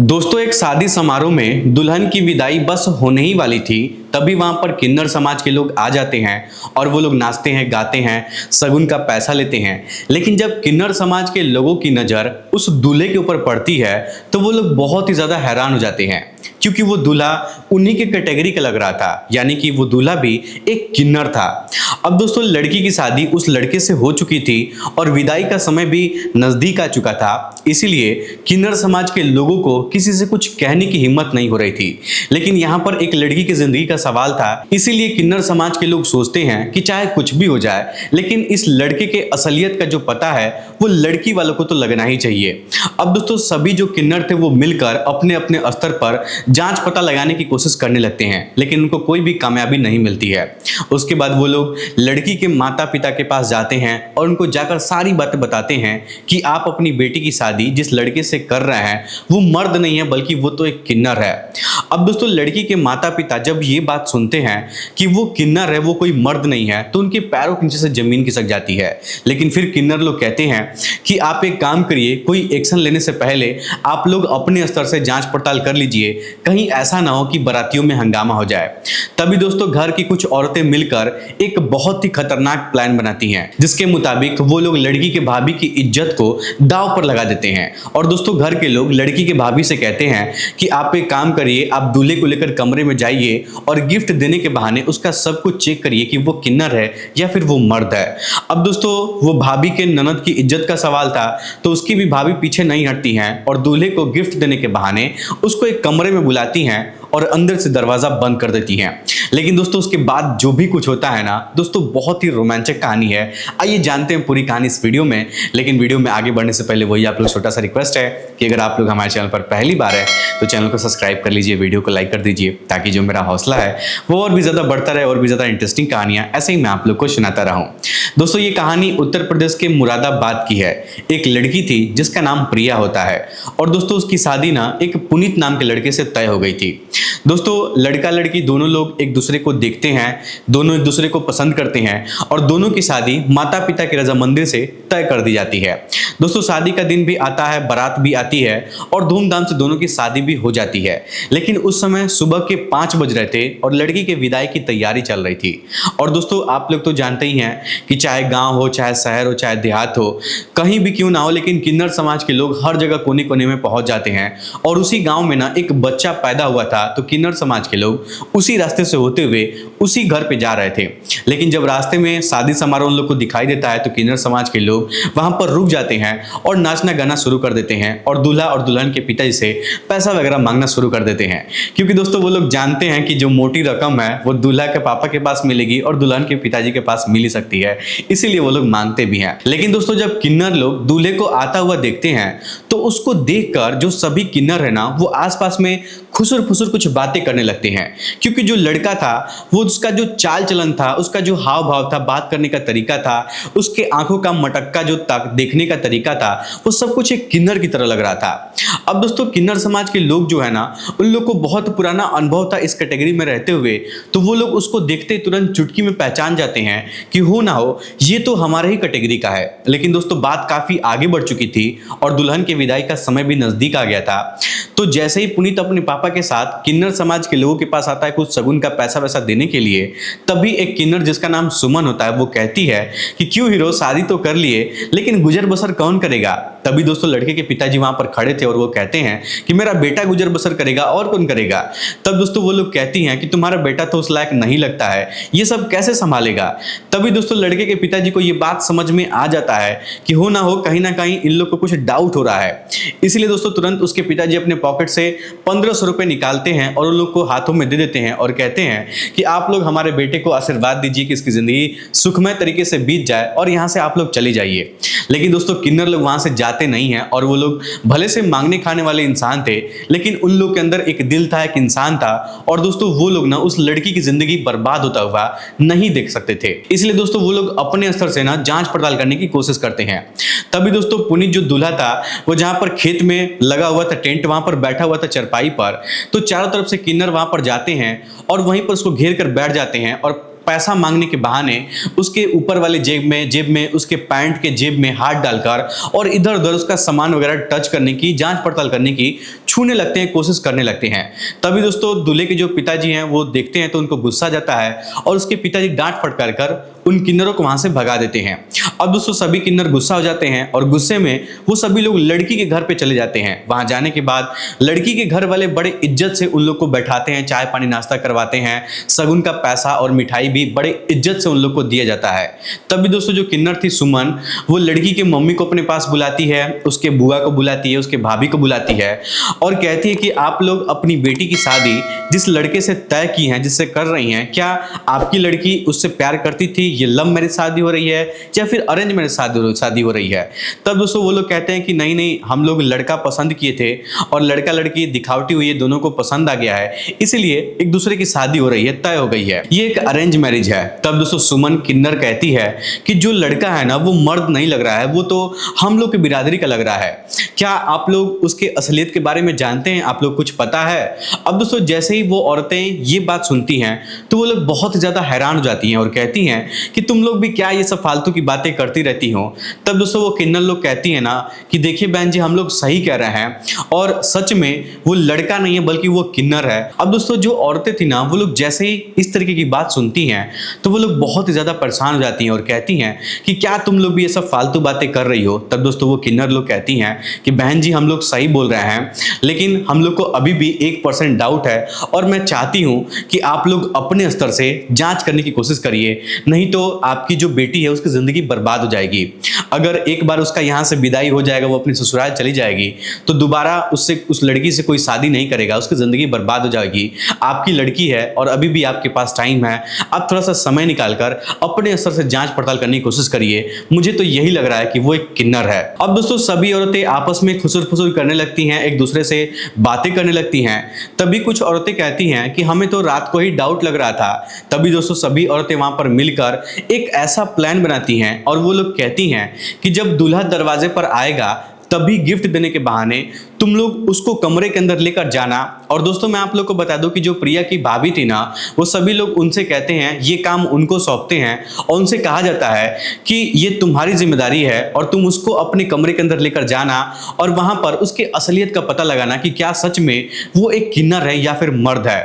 दोस्तों, एक शादी समारोह में दुल्हन की विदाई बस होने ही वाली थी, तभी वहां पर किन्नर समाज के लोग आ जाते हैं और वो लोग नाचते हैं, गाते हैं, शगुन का पैसा लेते हैं। लेकिन जब किन्नर समाज के लोगों की नज़र उस दूल्हे के ऊपर पड़ती है तो वो लोग बहुत ही ज़्यादा हैरान हो जाते हैं, क्योंकि वो दूल्हा उन्हीं के कैटेगरी का लग रहा था, यानी कि वो दूल्हा भी एक किन्नर था। अब दोस्तों, लड़की की शादी उस लड़के से हो चुकी थी और विदाई का समय भी नज़दीक आ चुका था, इसीलिए किन्नर समाज के लोगों को किसी से कुछ कहने की हिम्मत नहीं हो रही थी। लेकिन यहाँ पर एक लड़की की जिंदगी का सवाल था, इसीलिए किन्नर समाज के लोग सोचते हैं कि चाहे कुछ भी हो जाए, लेकिन इस लड़के के असलियत का जो पता है वो लड़की वालों को तो लगना ही चाहिए। अब दोस्तों, सभी जो किन्नर थे वो मिलकर अपने अपने स्तर पर जांच पता लगाने की कोशिश करने लगते हैं, लेकिन उनको कोई भी कामयाबी नहीं मिलती है। उसके बाद वो लोग लड़की के माता पिता के पास जाते हैं और उनको जाकर सारी बातें बताते हैं कि आप अपनी बेटी की शादी जिस लड़के से कर रहे हैं वो मर्द नहीं है, बल्कि वो तो एक किन्नर है। अब दोस्तों, लड़की के माता पिता जब ये बात सुनते हैं कि वो किन्नर है, वो कोई मर्द नहीं है, तो उनके पैरों के नीचे से जमीन खिसक जाती है। लेकिन फिर किन्नर लोग कहते हैं कि आप एक काम करिए, कोई एक्शन लेने से पहले आप लोग अपने स्तर से जांच पड़ताल कर लीजिए, कहीं ऐसा ना हो कि बारातियों में हंगामा हो जाए। तभी दोस्तों, घर की कुछ औरतें मिलकर एक बहुत ही खतरनाक प्लान बनाती हैं, जिसके मुताबिक वो लोग लड़की के भाभी की इज्जत को दांव पर लगा देते हैं। और दोस्तों, घर के लोग लड़की के भाभी से कहते हैं कि आप एक काम करिए, आप दूल्हे को लेकर कमरे में जाइए और गिफ्ट देने के बहाने उसका सब कुछ चेक करिए कि वो किन्नर है या फिर वो मर्द है। अब दोस्तों, वो भाभी के ननद की इज्जत का सवाल था, तो उसकी भी भाभी पीछे नहीं हटती हैं और दूल्हे को गिफ्ट देने के बहाने उसको एक कमरे में बुलाती हैं और अंदर से दरवाजा बंद कर देती हैं। लेकिन दोस्तों, उसके बाद जो भी कुछ होता है ना दोस्तों, बहुत ही रोमांचक कहानी है। आइए जानते हैं पूरी कहानी इस वीडियो में। लेकिन वीडियो में आगे बढ़ने से पहले वही आप लोग छोटा सा रिक्वेस्ट है कि अगर आप लोग हमारे चैनल पर पहली बार है तो चैनल को सब्सक्राइब कर लीजिए, वीडियो को लाइक कर दीजिए, ताकि जो मेरा हौसला है वो और भी ज़्यादा बढ़ता रहे और भी ज़्यादा इंटरेस्टिंग कहानियाँ ऐसे ही मैं आप लोग को सुनाता रहूँ। दोस्तों, ये कहानी उत्तर प्रदेश के मुरादाबाद की है। एक लड़की थी जिसका नाम प्रिया होता है और दोस्तों, उसकी शादी ना एक पुनीत नाम के लड़के से तय हो गई थी। दोस्तों, लड़का लड़की दोनों लोग एक दूसरे को देखते हैं, दोनों एक दूसरे को पसंद करते हैं और दोनों की शादी माता पिता की रजामंदी से तय कर दी जाती है। दोस्तों, शादी का दिन भी आता है, बारात भी आती है और धूमधाम से दोनों की शादी भी हो जाती है। लेकिन उस समय सुबह के 5 बज रहे थे और लड़की के विदाई की तैयारी चल रही थी। और दोस्तों, आप लोग तो जानते ही हैं कि चाहे गांव हो, चाहे शहर हो, चाहे देहात हो, कहीं भी क्यों ना हो, लेकिन किन्नर समाज के लोग हर जगह कोने कोने में पहुंच जाते हैं। और उसी गांव में ना एक बच्चा पैदा हुआ था, तो किन्नर समाज के लोग उसी रास्ते से होते हुए उसी घर पे जा रहे थे। लेकिन जब रास्ते में शादी समारोह उन लोग को दिखाई देता है तो किन्नर समाज के लोग वहां पर रुक जाते हैं और नाचना गाना शुरू कर देते हैं और दूल्हा और दुल्हन के पिताजी से पैसा वगैरह मांगना शुरू कर देते हैं, क्योंकि दोस्तों वो लोग जानते हैं कि जो मोटी रकम है वो दूल्हा के पापा के पास मिलेगी और दुल्हन के पिताजी के पास मिल ही सकती है, इसीलिए वो लोग मांगते भी हैं। लेकिन दोस्तों, जब किन्नर लोग दूल्हे को आता हुआ देखते हैं तो उसको देखकर जो सभी किन्नर है ना वो आसपास में खुसुर फुसुर कुछ बातें करने लगते हैं, क्योंकि जो लड़का था वो उसका जो चाल चलन था, उसका जो हाव भाव था, बात करने का तरीका था, उसके आंखों का मटक्का जो देखने का तरीका था, वो सब कुछ एक किन्नर की तरह लग रहा था। अब दोस्तों, किन्नर समाज के लोग जो है ना, उन लोग को बहुत पुराना अनुभव था इस कैटेगरी में रहते हुए, तो वो लोग उसको देखते तुरंत चुटकी में पहचान जाते हैं कि हो ना हो ये तो हमारे ही कैटेगरी का है। लेकिन दोस्तों, बात काफी आगे बढ़ चुकी थी और दुल्हन के विदाई का समय भी नजदीक आ गया था। तो जैसे ही पुनीत अपने पापा के साथ किन्नर समाज के लोगों के पास आता है कुछ शगुन का पैसा वैसा देने के लिए, तभी एक किन्नर जिसका नाम सुमन होता है वो कहती है कि क्यों हीरो, शादी तो कर लिए लेकिन गुजर बसर कौन करेगा। तभी दोस्तों, लड़के के पिताजी वहां पर खड़े थे और वो कहते हैं कि मेरा बेटा गुजर बसर करेगा, और कौन करेगा। तब दोस्तों वो लोग कहती हैं कि तुम्हारा बेटा तो उस लायक नहीं लगता है, ये सब कैसे संभालेगा। तभी दोस्तों, लड़के के पिताजी को ये बात समझ में आ जाता है कि हो ना हो कहीं ना कहीं इन लोग को कुछ डाउट हो रहा है। इसलिए दोस्तों, तुरंत उसके पिताजी अपने पॉकेट से 1500 रुपए निकालते हैं और उन लोग को हाथों में दे देते हैं और कहते हैं कि आप लोग हमारे बेटे को आशीर्वाद दीजिए कि इसकी जिंदगी सुखमय तरीके से बीत जाए और यहाँ से आप लोग चले जाइए। लेकिन दोस्तों, किन्नर लोग वहां से जाते नहीं हैं और वो लोग भले से मांगने खाने वाले इंसान थे, लेकिन उन लोग के अंदर एक दिल था, एक इंसान था। और दोस्तों, वो लोग ना उस लड़की की जिंदगी बर्बाद होता हुआ नहीं देख सकते थे, इसलिए दोस्तों वो लोग अपने स्तर से ना जांच पड़ताल करने की कोशिश करते हैं। तभी दोस्तों, पुनीत जो दूल्हा था वो जहां पर खेत में लगा हुआ था टेंट, वहां पर बैठा हुआ था चरपाई पर, तो चारों तरफ से किन्नर वहां पर जाते हैं और वहीं पर उसको घेर कर बैठ जाते हैं और पैसा मांगने के बहाने उसके ऊपर वाले जेब में उसके पैंट के जेब में हाथ डालकर और इधर उधर उसका सामान वगैरह टच करने की, जांच पड़ताल करने की छूने लगते हैं, कोशिश करने लगते हैं। तभी दोस्तों दूल्हे के जो पिताजी हैं वो देखते हैं तो उनको गुस्सा जाता है और उसके पिताजी डांट फटकार कर उन किन्नरों को वहां से भगा देते हैं। अब दोस्तों सभी किन्नर गुस्सा हो जाते हैं और गुस्से में वो सभी लोग लड़की के घर पे चले जाते हैं। वहां जाने के बाद लड़की के घर वाले बड़े इज्जत से उन लोग को बैठाते हैं, चाय पानी नाश्ता करवाते हैं, शगुन का पैसा और मिठाई भी बड़े इज्जत से उन लोग को दिया जाता है। तभी दोस्तों जो किन्नर थी सुमन, वो लड़की के मम्मी को अपने पास बुलाती है, उसके बुआ को बुलाती है, उसके भाभी को बुलाती है और कहती है कि आप लोग अपनी बेटी की शादी जिस लड़के से तय की है, जिससे कर रही हैं, क्या आपकी लड़की उससे प्यार करती थी, ये लव मैरिज शादी हो रही है या फिर अरेंज मैरिज शादी हो रही है। तब दोस्तों वो लोग कहते हैं कि नहीं नहीं, हम लोग लड़का पसंद किए थे और लड़का लड़की दिखावटी हुई है, दोनों को पसंद आ गया है, इसलिए एक दूसरे की शादी हो रही है, तय हो गई है, ये एक अरेंज मैरिज है। तब दोस्तों सुमन किन्नर कहती है कि जो लड़का है ना वो मर्द नहीं लग रहा है, वो तो हम लोग की बिरादरी का लग रहा है, क्या आप लोग उसके असलियत के बारे में जानते हैं, आप लोग कुछ पता है। अब दोस्तों जैसे ही वो औरतें ये बात सुनती हैं तो वो लोग बहुत ज्यादा हैरान हो जाती हैं और कहती हैं कि तुम लोग भी क्या ये सब फालतू की बातें करती रहती हो। तब दोस्तों वो किन्नर लोग कहती है ना कि देखिए बहन जी, हम लोग सही कह रहे हैं और सच में वो लड़का नहीं है बल्कि वो किन्नर है। अब दोस्तों जो औरतें थी ना वो लोग जैसे ही इस तरीके की बात सुनती हैं तो वो लोग बहुत ही ज्यादा परेशान हो जाती हैं और कहती हैं कि क्या तुम लोग भी ये सब फालतू बातें कर रही हो। तब दोस्तों वो किन्नर लोग कहती हैं कि बहन जी हम लोग सही बोल रहे हैं, लेकिन हम लोग को अभी भी 1% डाउट है और मैं चाहती हूं कि आप लोग अपने स्तर से जांच करने की कोशिश करिए, नहीं तो आपकी जो बेटी है उसकी जिंदगी बर्बाद हो जाएगी। अगर एक बार उसका यहाँ से विदाई हो जाएगा, वो अपनी ससुराल चली जाएगी, तो दोबारा उससे उस लड़की से कोई शादी नहीं करेगा, उसकी जिंदगी बर्बाद हो जाएगी। आपकी लड़की है और अभी भी आपके पास टाइम है, आप थोड़ा सा समय निकालकर अपने स्तर से जांच पड़ताल करने की कोशिश करिए। मुझे तो यही लग रहा है कि वो एक किन्नर है। अब दोस्तों सभी औरतें आपस में खुसुर फुसुर करने लगती हैं, एक दूसरे से बातें करने लगती हैं। तभी कुछ औरतें कहती हैं कि हमें तो रात को ही डाउट लग रहा था। तभी दोस्तों सभी औरतें वहां पर मिलकर एक ऐसा प्लान बनाती हैं और वो लोग कहती हैं कि जब दूल्हा दरवाजे पर आएगा तभी गिफ्ट देने के बहाने तुम लोग उसको कमरे के अंदर लेकर जाना। और दोस्तों मैं आप लोग को बता दूं कि जो प्रिया की भाभी थी ना, वो सभी लोग उनसे कहते हैं, ये काम उनको सौंपते हैं और उनसे कहा जाता है कि ये तुम्हारी जिम्मेदारी है और तुम उसको अपने कमरे के अंदर लेकर जाना और वहां पर उसके असलियत का पता लगाना कि क्या सच में वो एक किन्नर है या फिर मर्द है।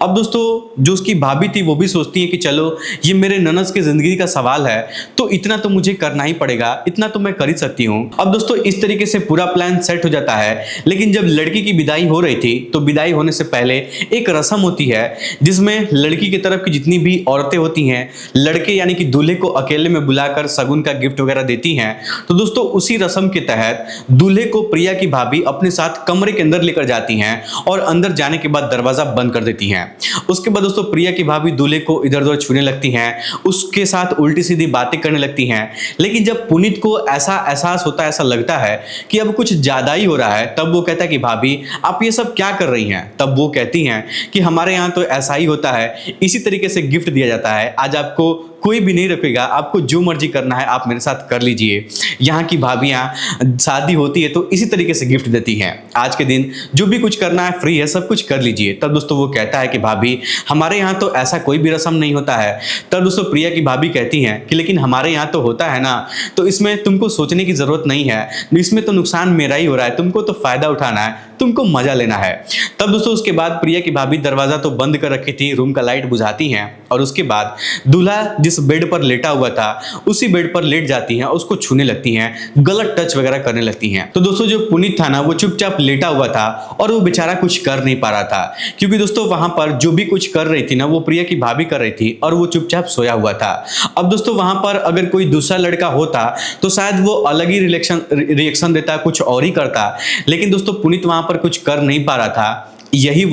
अब दोस्तों जो उसकी भाभी थी वो भी सोचती है कि चलो ये मेरे ननद की जिंदगी का सवाल है, तो इतना तो मुझे करना ही पड़ेगा, इतना तो मैं कर ही सकती हूँ। अब दोस्तों इस तरीके से पूरा प्लान सेट हो जाता है। लेकिन जब लड़की की विदाई हो रही थी तो विदाई होने से पहले एक रस्म होती है जिसमें लड़की की तरफ की जितनी भी औरतें होती हैं लड़के यानी कि दूल्हे को अकेले में बुलाकर शगुन का गिफ्ट वगैरह देती हैं। तो दोस्तों उसी रस्म के तहत दूल्हे को प्रिया की भाभी अपने साथ कमरे के अंदर लेकर जाती हैं और अंदर जाने के बाद दरवाजा बंद कर देती हैं। उसके बाद दोस्तों प्रिया की भाभी दूल्हे को इधर उधर छूने लगती हैं, उसके साथ उल्टी सीधी बातें करने लगती हैं। लेकिन जब पुनीत को ऐसा एहसास होता है, ऐसा लगता है कि अब कुछ ज्यादा ही हो रहा है, तब वो कहता है कि भाभी आप ये सब क्या कर रही हैं। तब वो कहती हैं कि हमारे यहाँ तो ऐसा ही होता है, इसी तरीके से गिफ्ट दिया जाता है, आज आपको कोई भी नहीं रखेगा, आपको जो मर्जी करना है आप मेरे साथ कर लीजिए। यहाँ की भाभियाँ शादी होती है तो इसी तरीके से गिफ्ट देती हैं, आज के दिन जो भी कुछ करना है फ्री है, सब कुछ कर लीजिए। तब दोस्तों वो कहता है कि भाभी हमारे यहाँ तो ऐसा कोई भी रस्म नहीं होता है। तब दोस्तों प्रिया की भाभी कहती हैं कि लेकिन हमारे यहाँ तो होता है ना, तो इसमें तुमको सोचने की जरूरत नहीं है, इसमें तो नुकसान मेरा ही हो रहा है, तुमको तो फायदा उठाना है, तुमको मजा लेना है। तब दोस्तों उसके बाद प्रिया की भाभी दरवाजा तो बंद कर रखी थी, रूम का लाइट बुझाती हैं और उसके बाद दूल्हा जिस बेड पर लेटा हुआ था उसी बेड पर लेट जाती हैं, उसको छूने लगती हैं, गलत टच वगैरह करने लगती हैं। तो दोस्तों जो पुनीत था ना वो चुपचाप लेटा हुआ था और वो बेचारा कुछ कर नहीं पा रहा था, क्योंकि दोस्तों वहां पर जो भी कुछ कर रही थी ना वो प्रिया की भाभी कर रही थी और वो चुपचाप सोया हुआ था। अब दोस्तों वहां पर अगर कोई दूसरा लड़का होता तो शायद वो अलग ही रिएक्शन देता, कुछ और ही करता, लेकिन दोस्तों पुनीत वहां पर कुछ कर नहीं पा रहा था। यही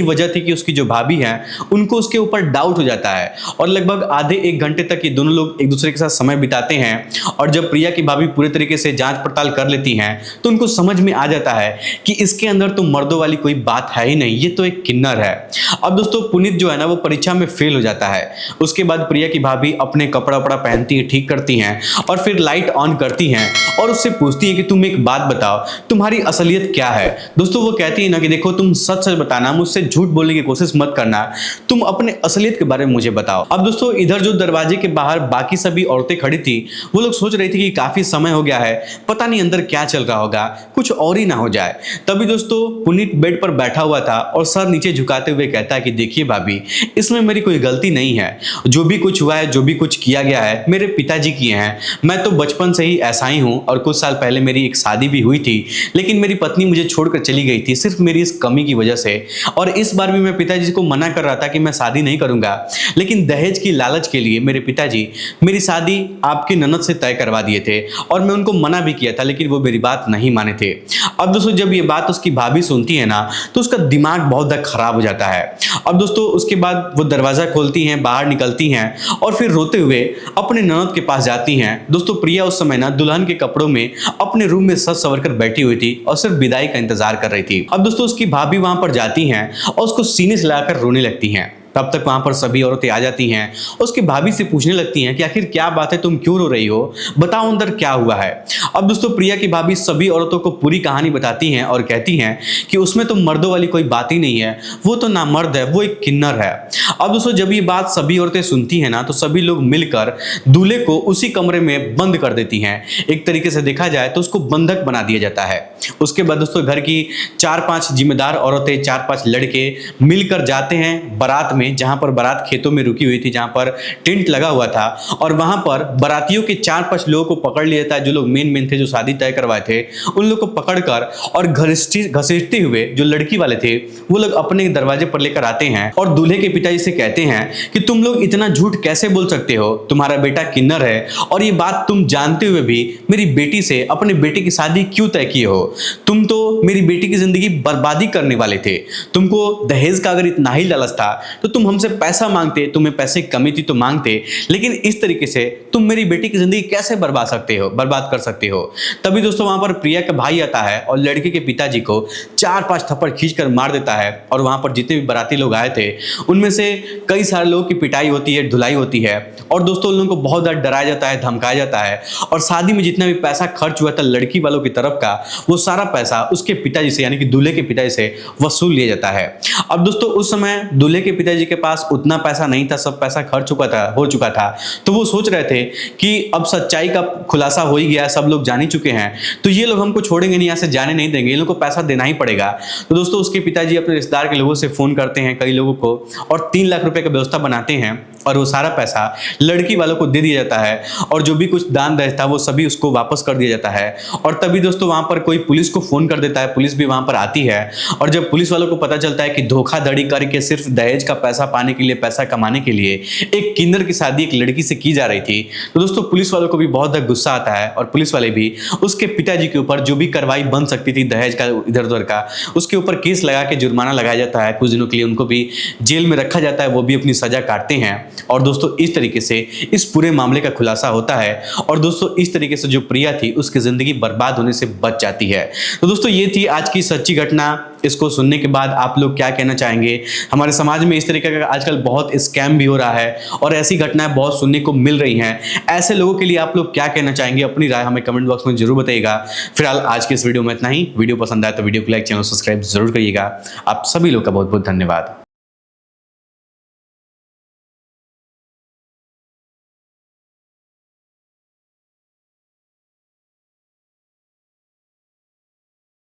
वजह थी कि उसकी जो भाभी हैं उनको उसके ऊपर डाउट हो जाता है और लगभग आधे 1 घंटे तक ये दोनों लोग एक दूसरे के साथ समय बिताते हैं। और जब प्रिया की भाभी पूरे तरीके से जांच पड़ताल कर लेती हैं तो उनको समझ में आ जाता है कि इसके अंदर तो मर्दों वाली कोई बात है ही नहीं, ये तो एक किन्नर है। अब दोस्तों पुनीत जो है ना वो परीक्षा में फेल हो जाता है। उसके बाद प्रिया की भाभी अपने कपड़ा वपड़ा पहनती है, ठीक करती हैं और फिर लाइट ऑन करती हैं और उससे पूछती है कि तुम एक बात बताओ, तुम्हारी असलियत क्या है। दोस्तों वो कहती है ना कि देखो तुम सच बताना, मुझसे झूठ बोलने की कोशिश मत करना, तुम अपने असलियत के बारे में मुझे बताओ। अब दोस्तों इधर उधर जो दरवाजे के बाहर बाकी सभी औरतें खड़ी थी वो लोग सोच रही थी कि काफी समय हो गया है, पता नहीं अंदर क्या चल रहा होगा, कुछ और ही ना हो जाए। तभी दोस्तों पुनीत बेड पर बैठा हुआ था और सर नीचे झुकाते हुए कहता है कि देखिए भाभी, इसमें मेरी कोई गलती नहीं है, जो भी कुछ हुआ है, जो भी कुछ किया गया है मेरे पिताजी किए हैं। मैं तो बचपन से ही ऐसा ही हूं और कुछ साल पहले मेरी एक शादी भी हुई थी, लेकिन मेरी पत्नी मुझे छोड़कर चली गई थी सिर्फ मेरी इस कमी की वजह से। और इस बार भी मैं पिताजी को मना कर रहा था कि मैं शादी नहीं करूंगा, लेकिन दहेज की लालच के लिए मेरे पिताजी मेरी शादी आपकी ननद से तय करवा दिए थे और मैं उनको मना भी किया था, लेकिन वो मेरी बात नहीं माने थे। अब दोस्तों जब ये बात उसकी भाभी सुनती है ना तो उसका दिमाग बहुत ज्यादा खराब हो जाता है। अब दोस्तों उसके बाद वो दरवाजा खोलती हैं, बाहर निकलती हैं और फिर रोते हुए अपने ननद के पास जाती हैं। दोस्तों प्रिया उस समय ना दुल्हन के कपड़ों में अपने रूम में सज संवर कर बैठी हुई थी और सिर्फ विदाई का इंतजार कर रही थी। अब दोस्तों उसकी भाभी वहां पर जाती हैं और उसको सीने से लगाकर रोने लगती हैं। तब तक वहां पर सभी औरतें आ जाती हैं, उसकी भाभी से पूछने लगती हैं कि आखिर क्या बात है, तुम क्यों रो रही हो, बताओ अंदर क्या हुआ है। अब दोस्तों प्रिया की भाभी सभी औरतों को पूरी कहानी बताती हैं और कहती हैं कि उसमें तो मर्दों वाली कोई बात ही नहीं है, वो तो ना मर्द है, वो एक किन्नर है। अब दोस्तों जब ये बात सभी औरतें सुनती हैं ना तो सभी लोग मिलकर दूल्हे को उसी कमरे में बंद कर देती हैं। एक तरीके से देखा जाए तो उसको बंधक बना दिया जाता है। उसके बाद दोस्तों घर की 4-5 जिम्मेदार औरतें, 4-5 लड़के मिलकर जाते हैं बारात में, जहां पर बारात खेतों में रुकी हुई थी, जहां पर टेंट लगा हुआ था, और वहां पर बारातियों के 4-5 लोगों को पकड़ लिया था, जो लोग मेन थे, जो शादी तय करवाए थे, उन लोग को पकड़कर और घसीटते हुए जो लड़की वाले थे वो लोग अपने दरवाजे पर लेकर आते हैं और दूल्हे के पिताजी से कहते हैं कि तुम लोग इतना झूठ कैसे बोल सकते हो, तुम्हारा बेटा किन्नर है और ये बात तुम जानते हुए भी मेरी बेटी से अपने बेटे की शादी क्यों तय किए हो, तुम तो मेरी बेटी की जिंदगी बर्बादी करने वाले थे, तुमको दहेज का अगर इतना ही लालच था तो तुम हमसे पैसा मांगते, तुम्हें पैसे की कमी थी तो मांगते, लेकिन इस तरीके से तुम मेरी बेटी की जिंदगी कैसे बर्बाद कर सकते हो। तभी दोस्तों वहां पर प्रिया का भाई आता है और लड़के के पिताजी को 4-5 थप्पड़ खींचकर मार देता है और वहां पर जितने भी बाराती लोग आए थे उनमें से कई सारे लोगों की पिटाई होती है, धुलाई होती है और दोस्तों उन लोगों को बहुत ज्यादा डराया जाता है, धमकाया जाता है और शादी में जितना भी पैसा खर्च हुआ था लड़की वालों की तरफ का, वो सारा पैसा उसके पिताजी से यानी कि दूल्हे के पिताजी से वसूल लिया जाता है। अब दोस्तों उस समय दूल्हे के पिताजी के पास उतना पैसा नहीं था, सब पैसा खर्च हो चुका था, तो वो सोच रहे थे कि अब सच्चाई का खुलासा हो ही गया, सब लोग जान ही चुके हैं, तो ये लोग हमको छोड़ेंगे नहीं, यहाँ से जाने नहीं देंगे, इन लोगों को पैसा देना ही पड़ेगा। तो दोस्तों उसके पिताजी अपने रिश्तेदार के लोगों से फोन करते हैं, कई लोगों को, और 3 लाख रुपए का व्यवस्था बनाते हैं और वो सारा पैसा लड़की वालों को दे दिया जाता है और जो भी कुछ दान दहेज था वो सभी उसको वापस कर दिया जाता है। और तभी दोस्तों वहां पर कोई पुलिस को फोन कर देता है, पुलिस भी वहां पर आती है और जब पुलिस वालों को पता चलता है कि धोखाधड़ी करके सिर्फ दहेज का पैसा पाने के लिए, पैसा कमाने के लिए एक किन्नर की शादी एक लड़की से की जा रही थी, तो दोस्तों पुलिस वालों को भी बहुत ज्यादा गुस्सा आता है और पुलिस वाले भी उसके पिताजी के ऊपर जो भी कार्रवाई बन सकती थी दहेज का इधर उधर का, उसके ऊपर केस लगा के जुर्माना लगाया जाता है, कुछ दिनों के लिए उनको भी जेल में रखा जाता है, वो भी अपनी सजा काटते हैं। और दोस्तों इस तरीके से इस पूरे मामले का खुलासा होता है और दोस्तों इस तरीके से जो प्रिया थी उसकी जिंदगी बर्बाद होने से बच जाती है। तो दोस्तों ये थी आज की सच्ची घटना। इसको सुनने के बाद आप लोग क्या कहना चाहेंगे? हमारे समाज में इस तरीके का आजकल बहुत स्कैम भी हो रहा है और ऐसी घटनाएं बहुत सुनने को मिल रही हैं। ऐसे लोगों के लिए आप लोग क्या कहना चाहेंगे? अपनी राय हमें कमेंट बॉक्स में जरूर बताइएगा। फिलहाल आज के इस वीडियो में इतना ही। वीडियो पसंद आए तो वीडियो को लाइक, चैनल सब्सक्राइब जरूर करिएगा। आप सभी लोग का बहुत बहुत धन्यवाद।